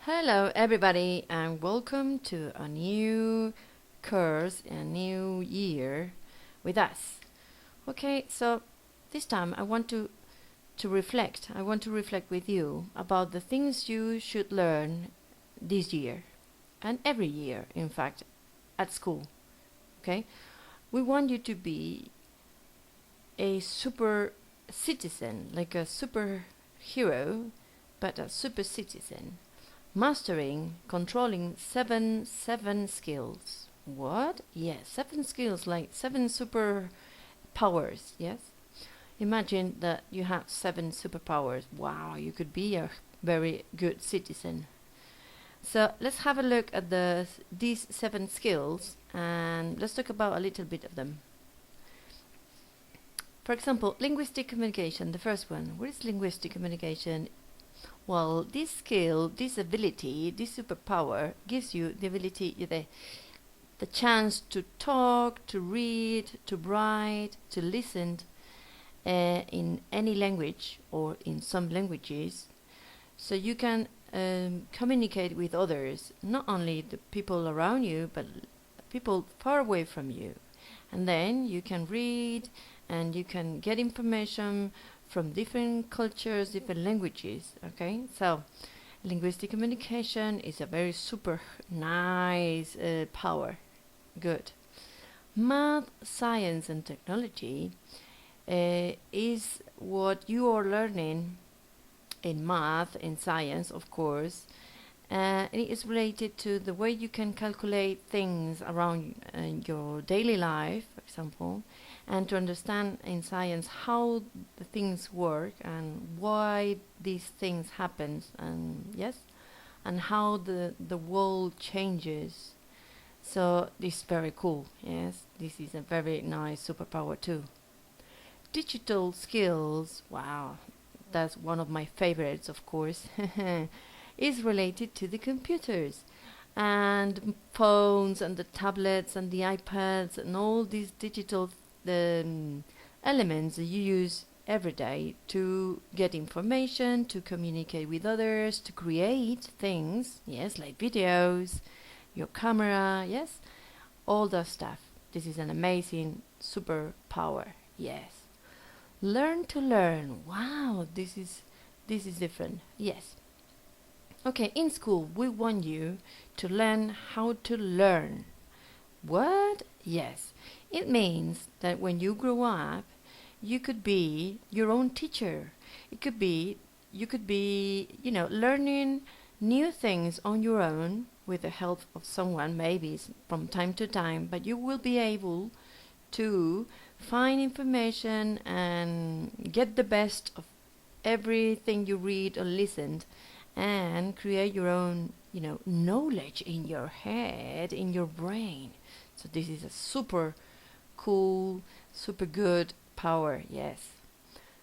Hello, everybody, and welcome to a new course, a new year with us. Okay, so this time I want to reflect. I want to reflect with you about the things you should learn this year and every year, in fact, at school. Okay, we want you to be a super citizen, like a superhero, but a super citizen. Mastering, controlling seven skills. What? Yes, seven skills, like seven super powers. Yes. Imagine that you have seven superpowers. Wow, you could be a very good citizen. So let's have a look at these seven skills and let's talk about a little bit of them. For example, linguistic communication, the first one. What is linguistic communication? Well, this skill, this ability, this superpower gives you the ability, the chance to talk, to read, to write, to listen in any language or in some languages. So you can communicate with others, not only the people around you, but people far away from you. And then you can read and you can get information from different cultures, different languages. Okay, so linguistic communication is a very super nice power. Good. Math, science, and technology is what you are learning in math, in science, of course. It is related to the way you can calculate things around your daily life, for example, and to understand in science how the things work and why these things happen, and yes, and how the world changes. So this is very cool. Yes, this is a very nice superpower too. Digital skills. Wow, that's one of my favorites, of course. Is related to the computers and phones and the tablets and the iPads and all these digital elements that you use every day to get information, to communicate with others, to create things, yes, like videos, your camera, yes, all that stuff. This is an amazing superpower, yes. Learn to learn. Wow, this is different. Yes. Okay, in school, we want you to learn how to learn. What? Yes. It means that when you grow up, you could be your own teacher. You could be, learning new things on your own with the help of someone, maybe from time to time, but you will be able to find information and get the best of everything you read or listen and create your own, knowledge in your head, in your brain. So this is a super cool, super good power, yes.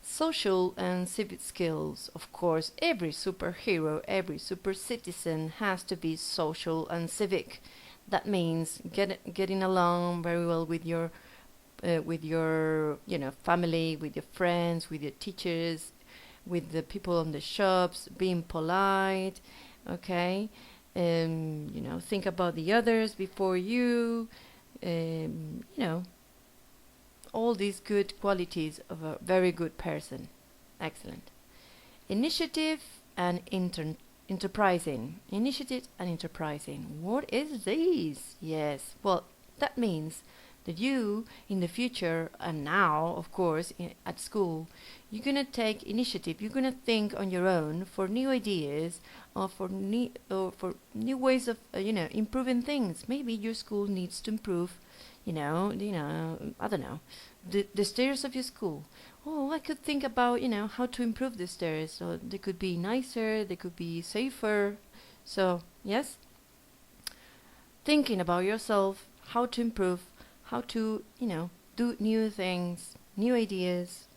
Social and civic skills, of course, every superhero, every super citizen has to be social and civic. That means getting along very well with your family, with your friends, with your teachers, with the people on the shops, being polite, okay? Think about the others before you, all these good qualities of a very good person. Excellent. Initiative and enterprising. Initiative and enterprising. What is this? Yes, well, that means that you in the future and now, of course, at school, you're going to take initiative. You're going to think on your own for new ideas or for new ways of improving things. Maybe your school needs to improve, I don't know, the stairs of your school. Oh, I could think about how to improve the stairs. So they could be nicer, they could be safer. So yes, thinking about yourself, how to improve, how to, do new things, new ideas,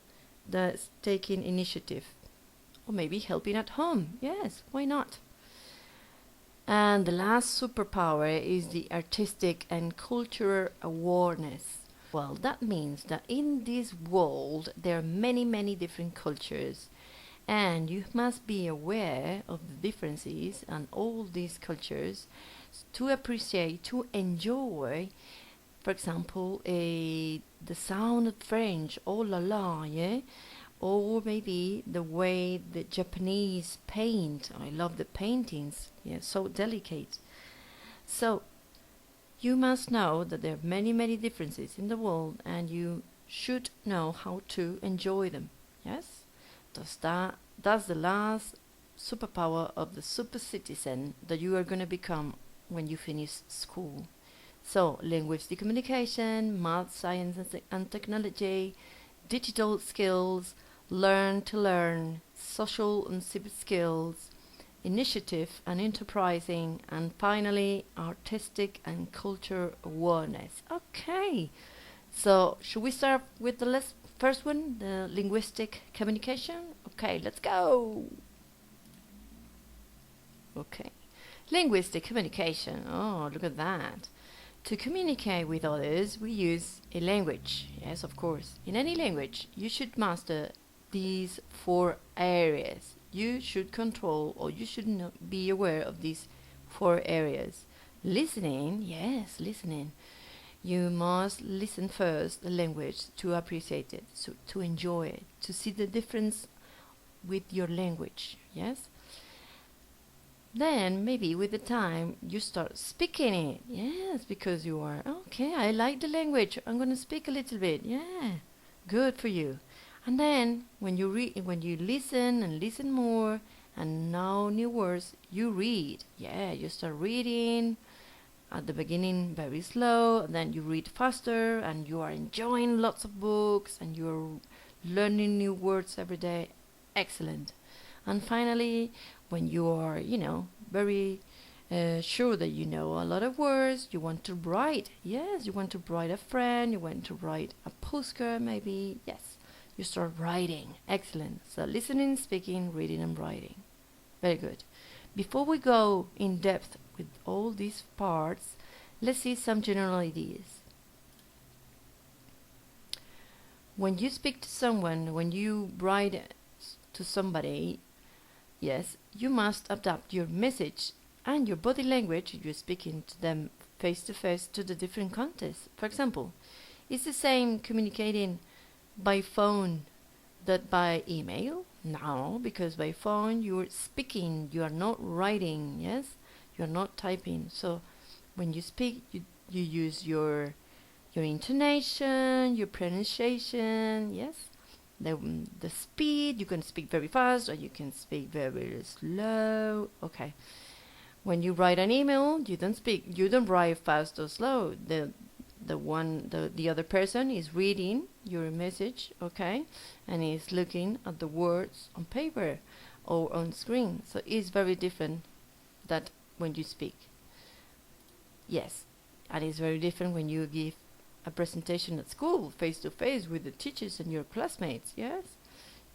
that's taking initiative. Or maybe helping at home. Yes, why not? And the last superpower is the artistic and cultural awareness. Well, that means that in this world there are many, many different cultures And you must be aware of the differences and all these cultures to appreciate, to enjoy, for example, the sound of French, oh la la, yeah? Or maybe the way the Japanese paint. I love the paintings, yeah, so delicate. So you must know that there are many, many differences in the world, and you should know how to enjoy them. Yes? That's the last superpower of the super citizen that you are going to become when you finish school. So, linguistic communication, math, science, and technology, digital skills, learn to learn, social and civic skills, initiative and enterprising, and finally, artistic and culture awareness. Okay, so should we start with the first one, the linguistic communication? Okay, let's go. Okay, linguistic communication. Oh, look at that. To communicate with others, we use a language. Yes, of course. In any language, you should master these 4 areas. You should control, or you should be aware of these 4 areas. Listening, yes, listening. You must listen first the language to appreciate it, so to enjoy it, to see the difference with your language. Yes. Then maybe with the time you start speaking it. Yes, because you are okay. I like the language. I'm going to speak a little bit. Yeah, good for you. And then when you listen and listen more, and now new words, you read. Yeah, you start reading. At the beginning, very slow. Then you read faster, and you are enjoying lots of books, and you are learning new words every day. Excellent. And finally, when you are, very sure that you know a lot of words, you want to write. Yes, you want to write a friend, you want to write a postcard maybe. Yes, you start writing. Excellent. So listening, speaking, reading, and writing. Very good. Before we go in depth with all these parts, let's see some general ideas. When you speak to someone, when you write to somebody, yes, you must adapt your message and your body language if you're speaking to them face to face to the different contexts. For example, it's the same communicating by phone that by email? No, because by phone you're speaking, you are not writing, yes? You're not typing. So when you speak, you use your intonation, your pronunciation, yes? The speed, you can speak very fast or you can speak very slow. Okay. When you write an email, you don't write fast or slow. The other person is reading your message, okay, and is looking at the words on paper or on screen. So it's very different that when you speak. Yes, and it's very different when you give a presentation at school, face to face with the teachers and your classmates. Yes,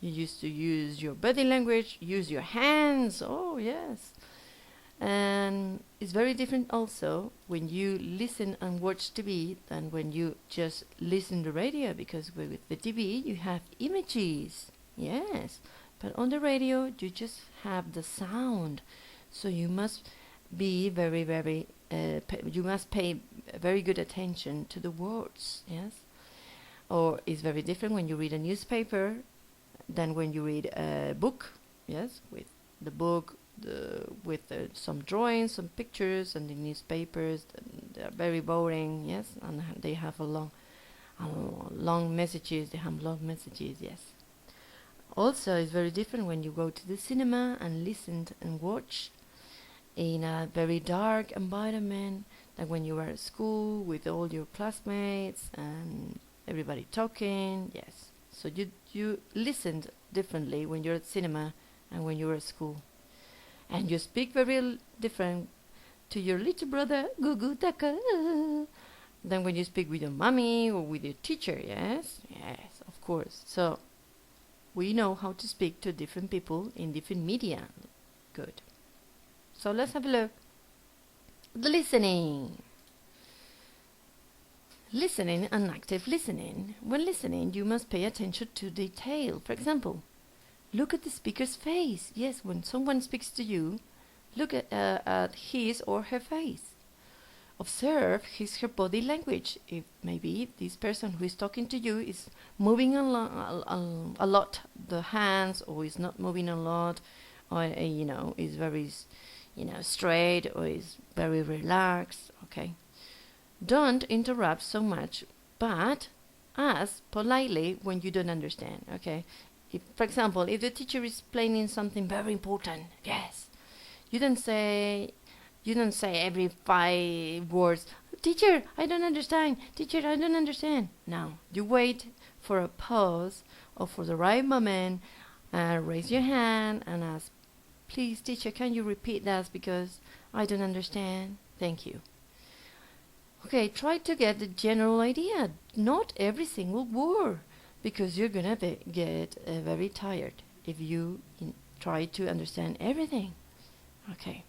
you used to use your body language, use your hands. Oh yes. And it's very different also when you listen and watch TV than when you just listen to radio, because with the TV you have images, yes, but on the radio you just have the sound. So you must be very you must pay very good attention to the words, yes. Or it's very different when you read a newspaper than when you read a book, yes, with the book with some drawings, some pictures, and the newspapers. They are very boring, yes, and they have long messages. They have long messages, yes. Also, it's very different when you go to the cinema and listen and watch in a very dark environment than when you are at school with all your classmates and everybody talking. Yes, so you listened differently when you're at cinema and when you're at school. And you speak very different to your little brother, Gugu Taka, than when you speak with your mommy or with your teacher, yes? Yes, of course. So, we know how to speak to different people in different media. Good. So, let's have a look. The listening. Listening and active listening. When listening, you must pay attention to detail. For example, Look at the speaker's face. Yes, when someone speaks to you, look at his or her face. Observe her body language. If maybe this person who is talking to you is moving a lot, the hands, or is not moving a lot, or is very straight, or is very relaxed. Okay, don't interrupt so much, but ask politely when you don't understand. Okay, if, for example, if the teacher is explaining something very important, yes, you don't say every 5 words, "Teacher, I don't understand. Teacher, I don't understand." No, you wait for a pause or for the right moment, raise your hand and ask, "Please, teacher, can you repeat that because I don't understand? Thank you." Okay, try to get the general idea, not every single word, because you're gonna get very tired if you try to understand everything. Okay.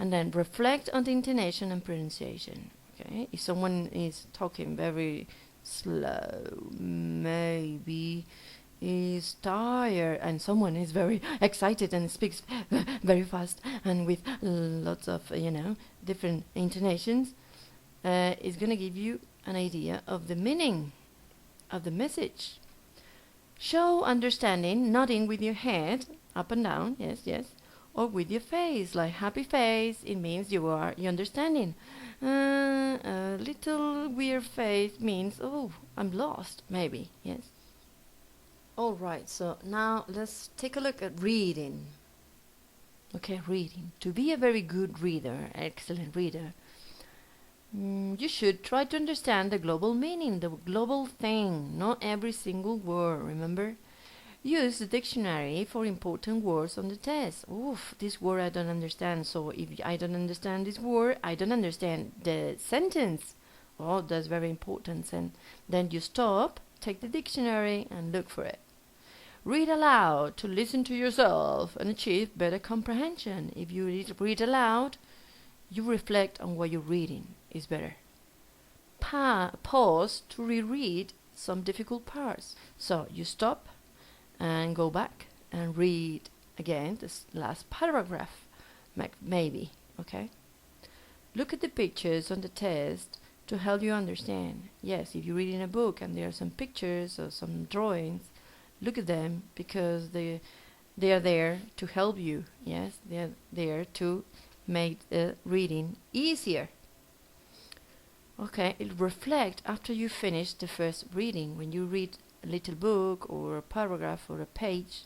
And then reflect on the intonation and pronunciation. Okay, if someone is talking very slow, maybe is tired, and someone is very excited and speaks very fast and with lots of different intonations, is going to give you an idea of the meaning of the message. Show understanding, nodding with your head up and down, yes, or with your face, like happy face. It means you understanding. A little weird face means, oh, I'm lost, maybe, yes. All right, so now let's take a look at reading. Okay, reading. To be a very good reader, excellent reader, you should try to understand the global meaning, the global thing, not every single word, remember? Use the dictionary for important words on the test. Oof, this word I don't understand. So if I don't understand this word, I don't understand the sentence. Oh, that's very important. And then you stop, take the dictionary and look for it. Read aloud to listen to yourself and achieve better comprehension. If you read aloud, you reflect on what you're reading. Is better. Pause to reread some difficult parts. So you stop and go back and read again this last paragraph, maybe. Okay. Look at the pictures on the test to help you understand. Yes, if you're reading a book and there are some pictures or some drawings, look at them because they are there to help you. Yes, they are there to make reading easier. Okay, reflect after you finish the first reading. When you read a little book or a paragraph or a page,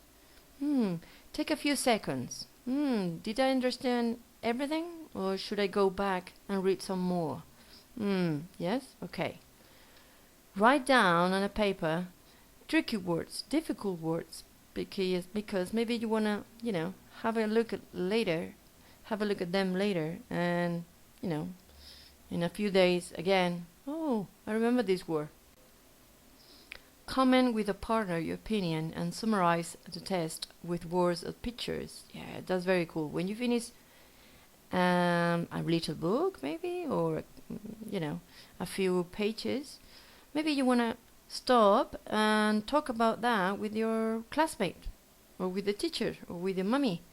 take a few seconds. Did I understand everything, or should I go back and read some more? Yes? Okay. Write down on a paper tricky words, difficult words, because maybe you want to, have a look at them later, and, in a few days again, oh, I remember this word. Comment with a partner your opinion and summarize the test with words or pictures. Yeah, that's very cool. When you finish a little book, maybe, or a few pages, maybe you want to stop and talk about that with your classmate, or with the teacher, or with your mommy,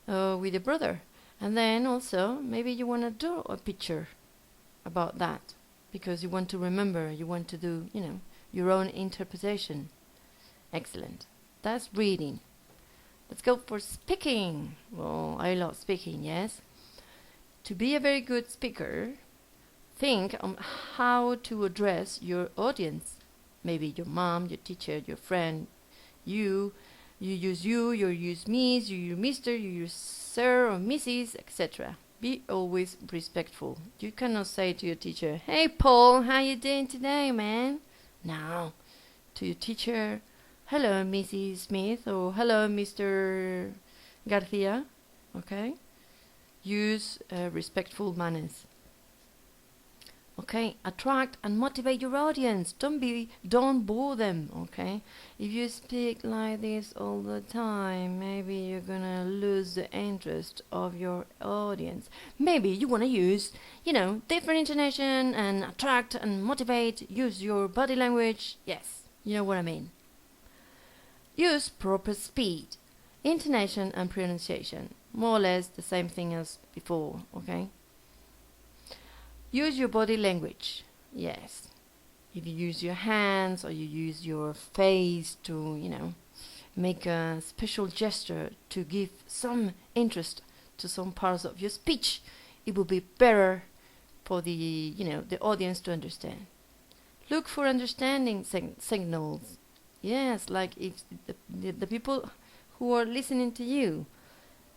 or with your brother. And then also, maybe you want to draw a picture about that, because you want to remember, you want to do, your own interpretation. Excellent. That's reading. Let's go for speaking. Well, I love speaking, yes. To be a very good speaker, think on how to address your audience. Maybe your mom, your teacher, your friend, you use you use me, you use Mr., you use Sir or Mrs., etc. Be always respectful. You cannot say to your teacher, "Hey Paul, how you doing today, man?" No. To your teacher, "Hello, Mrs. Smith," or "Hello, Mr. Garcia." Okay? Use respectful manners. Okay, attract and motivate your audience. Don't bore them, okay? If you speak like this all the time, maybe you're gonna lose the interest of your audience. Maybe you wanna use, different intonation and attract and motivate. Use your body language. Yes, you know what I mean. Use proper speed, intonation and pronunciation. More or less the same thing as before, okay? Use your body language. Yes. If you use your hands or you use your face to, make a special gesture to give some interest to some parts of your speech, it will be better for the audience to understand. Look for understanding signals. Yes, like if the people who are listening to you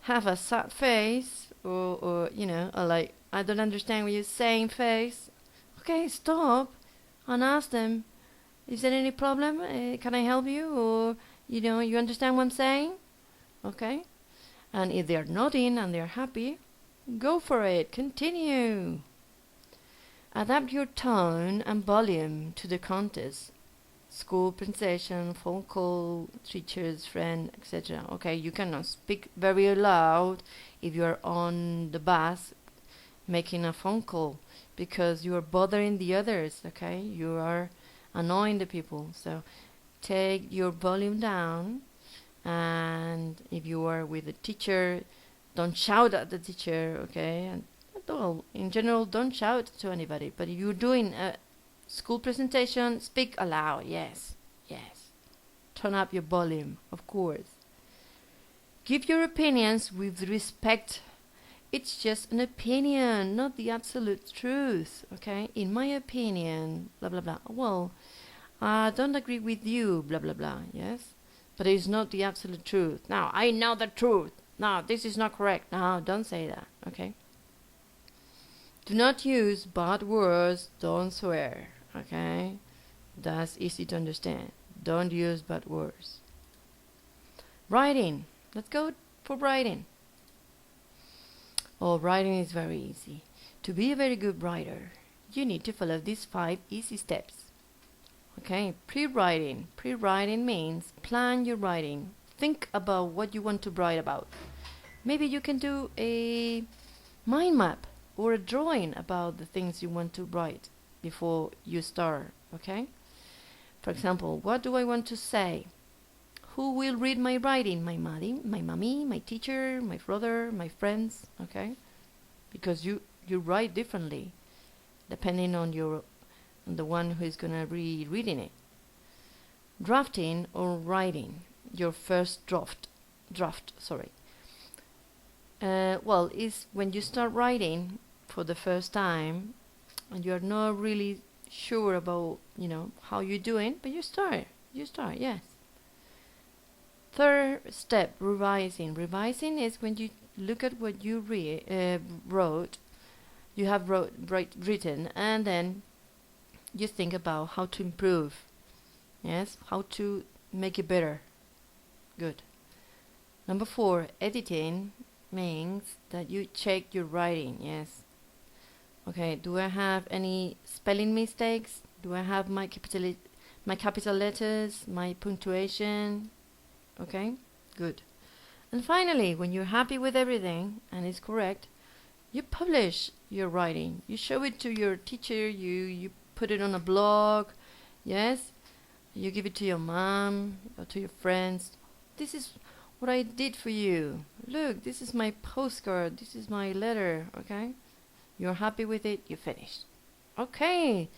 have a sad face or like, I don't understand what you're saying face. Okay, stop and ask them, is there any problem? Can I help you? Or, you understand what I'm saying? Okay? And if they're nodding and they're happy, go for it. Continue. Adapt your tone and volume to the context. School presentation, phone call, teachers, friend, etc. Okay, you cannot speak very loud if you're on the bus making a phone call because you are bothering the others, okay? You are annoying the people. So take your volume down, and if you are with a teacher, don't shout at the teacher, okay? And well, in general, don't shout to anybody. But if you're doing a school presentation, speak aloud. Yes. Turn up your volume, of course. Give your opinions with respect. It's just an opinion, not the absolute truth, okay? In my opinion, blah, blah, blah. Well, I don't agree with you, blah, blah, blah, yes? But it's not the absolute truth. Now, I know the truth. No, this is not correct. No, don't say that, okay? Do not use bad words. Don't swear, okay? That's easy to understand. Don't use bad words. Writing. Let's go for writing. Oh, writing is very easy. To be a very good writer, you need to follow these 5 easy steps. Okay, pre-writing. Pre-writing means plan your writing. Think about what you want to write about. Maybe you can do a mind map or a drawing about the things you want to write before you start, okay? For example, what do I want to say? Who will read my writing? My mommy, my teacher, my brother, my friends, okay? Because you write differently depending on the one who is gonna be reading it. Drafting or writing your first draft, sorry. Well, is when you start writing for the first time and you're not really sure about, how you're doing, but you start, yes. Third step, revising. Revising is when you look at what you written, and then you think about how to improve. Yes, how to make it better. Good. Number 4, editing means that you check your writing. Yes. Okay, do I have any spelling mistakes? Do I have my capital letters, my punctuation? Okay, good. And finally, when you're happy with everything and it's correct, you publish your writing. You show it to your teacher, you put it on a blog, yes? You give it to your mom or to your friends. This is what I did for you. Look, this is my postcard, this is my letter, okay? You're happy with it, you finished. Okay,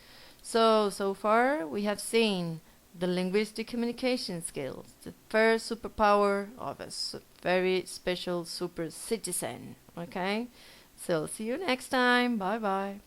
so far we have seen the linguistic communication skills, the first superpower of a very special super citizen. Okay, so see you next time. Bye bye.